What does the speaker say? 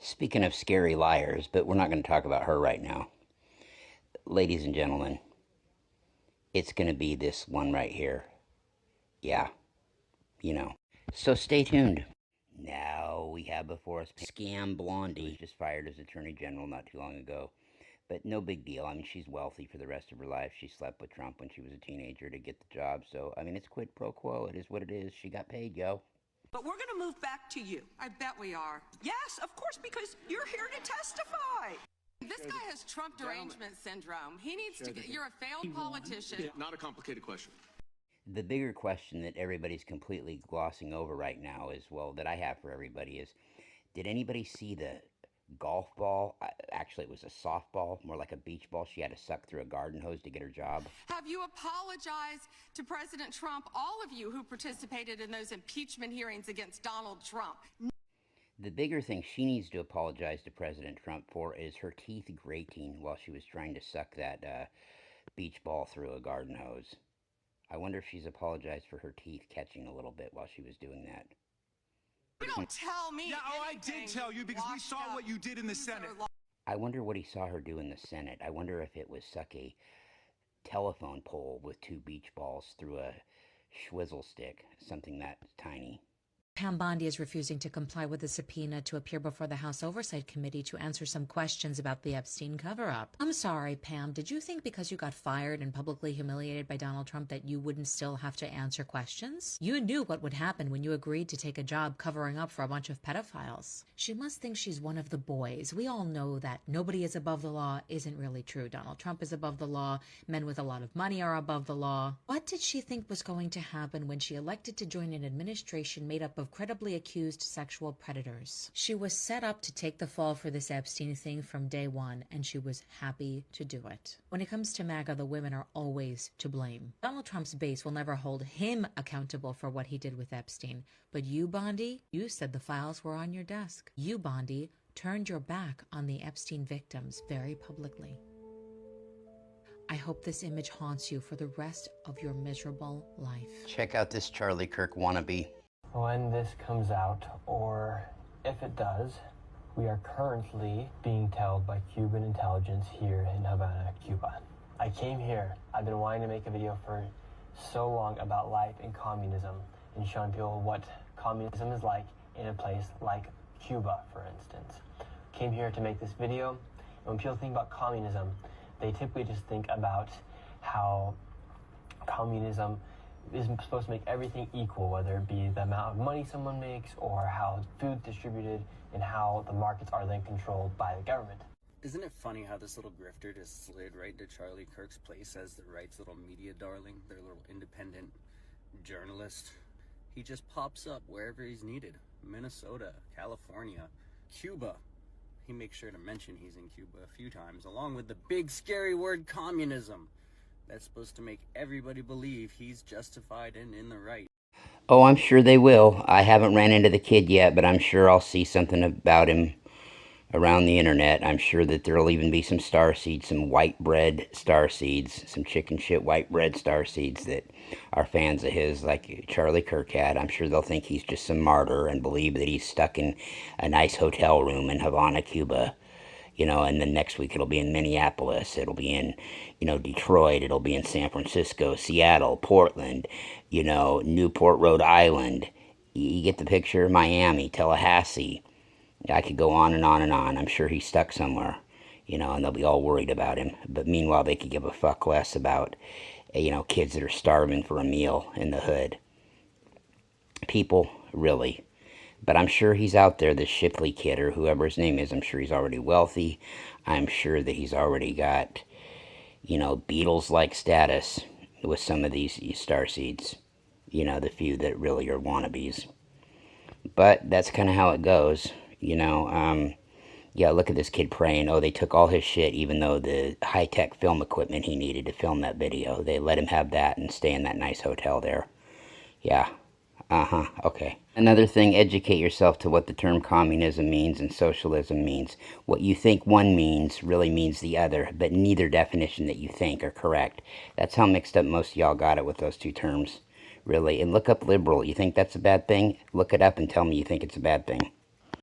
Speaking of scary liars, but we're not going to talk about her right now. Ladies and gentlemen, it's going to be this one right here. Yeah, you know. So stay tuned. Now we have before us Scam Blondie, who was just fired as Attorney General not too long ago. But no big deal. I mean, she's wealthy for the rest of her life. She slept with Trump when she was a teenager to get the job. So, I mean, it's quid pro quo. It is what it is. She got paid, yo. But we're going to move back to you. I bet we are. Yes, of course, because you're here to testify. This guy has Trump derangement syndrome. He needs to get, you're a failed politician. Not a complicated question. The bigger question that everybody's completely glossing over right now is, well, that I have for everybody is, did anybody see the golf ball? Actually, it was a softball, more like a beach ball. She had to suck through a garden hose to get her job. Have you apologized to President Trump, all of you who participated in those impeachment hearings against Donald Trump? The bigger thing she needs to apologize to President Trump for is her teeth grating while she was trying to suck that beach ball through a garden hose. I wonder if she's apologized for her teeth catching a little bit while she was doing that. You don't tell me. Yeah, I did tell you because we saw what you did in the Senate. I wonder what he saw her do in the Senate. I wonder if it was suck a telephone pole with two beach balls through a swizzle stick, something that tiny. Pam Bondi is refusing to comply with a subpoena to appear before the House Oversight Committee to answer some questions about the Epstein cover-up. I'm sorry, Pam, did you think because you got fired and publicly humiliated by Donald Trump that you wouldn't still have to answer questions? You knew what would happen when you agreed to take a job covering up for a bunch of pedophiles. She must think she's one of the boys. We all know that nobody is above the law isn't really true. Donald Trump is above the law. Men with a lot of money are above the law. What did she think was going to happen when she elected to join an administration made up of credibly accused sexual predators? She was set up to take the fall for this Epstein thing from day one, and she was happy to do it. When it comes to MAGA, the women are always to blame. Donald Trump's base will never hold him accountable for what he did with Epstein. But you, Bondi, you said the files were on your desk. You, Bondi, turned your back on the Epstein victims very publicly. I hope this image haunts you for the rest of your miserable life. Check out this Charlie Kirk wannabe. When this comes out, or if it does, we are currently being tailed by Cuban intelligence here in Havana, Cuba. I came here, I've been wanting to make a video for so long about life in communism and showing people what communism is like in a place like Cuba, for instance. Came here to make this video, and when people think about communism, they typically just think about how communism is supposed to make everything equal, whether it be the amount of money someone makes or how food's distributed and how the markets are then controlled by the government. Isn't it funny how this little grifter just slid right into Charlie Kirk's place as the right's little media darling, their little independent journalist? He just pops up wherever he's needed. Minnesota, California, Cuba. He makes sure to mention he's in Cuba a few times, along with the big scary word communism. That's supposed to make everybody believe he's justified and in the right. Oh, I'm sure they will. I haven't ran into the kid yet, but I'm sure I'll see something about him around the internet. I'm sure that there'll even be some starseeds, some white bread starseeds, some chicken shit white bread starseeds that are fans of his, like Charlie Kirk had. I'm sure they'll think he's just some martyr and believe that he's stuck in a nice hotel room in Havana, Cuba. You know, and then next week it'll be in Minneapolis, it'll be in, Detroit, it'll be in San Francisco, Seattle, Portland, Newport, Rhode Island. You get the picture? Miami, Tallahassee. I could go on and on and on. I'm sure he's stuck somewhere, and they'll be all worried about him. But meanwhile, they could give a fuck less about, kids that are starving for a meal in the hood. People, really. But I'm sure he's out there, this Shipley kid, or whoever his name is. I'm sure he's already wealthy. I'm sure that he's already got, Beatles-like status with some of these starseeds. The few that really are wannabes. But that's kind of how it goes. Yeah, look at this kid praying. Oh, they took all his shit, even though the high-tech film equipment he needed to film that video. They let him have that and stay in that nice hotel there. Yeah. Okay. Another thing, educate yourself to what the term communism means and socialism means. What you think one means really means the other, but neither definition that you think are correct. That's how mixed up most of y'all got it with those two terms, really. And look up liberal. You think that's a bad thing? Look it up and tell me you think it's a bad thing.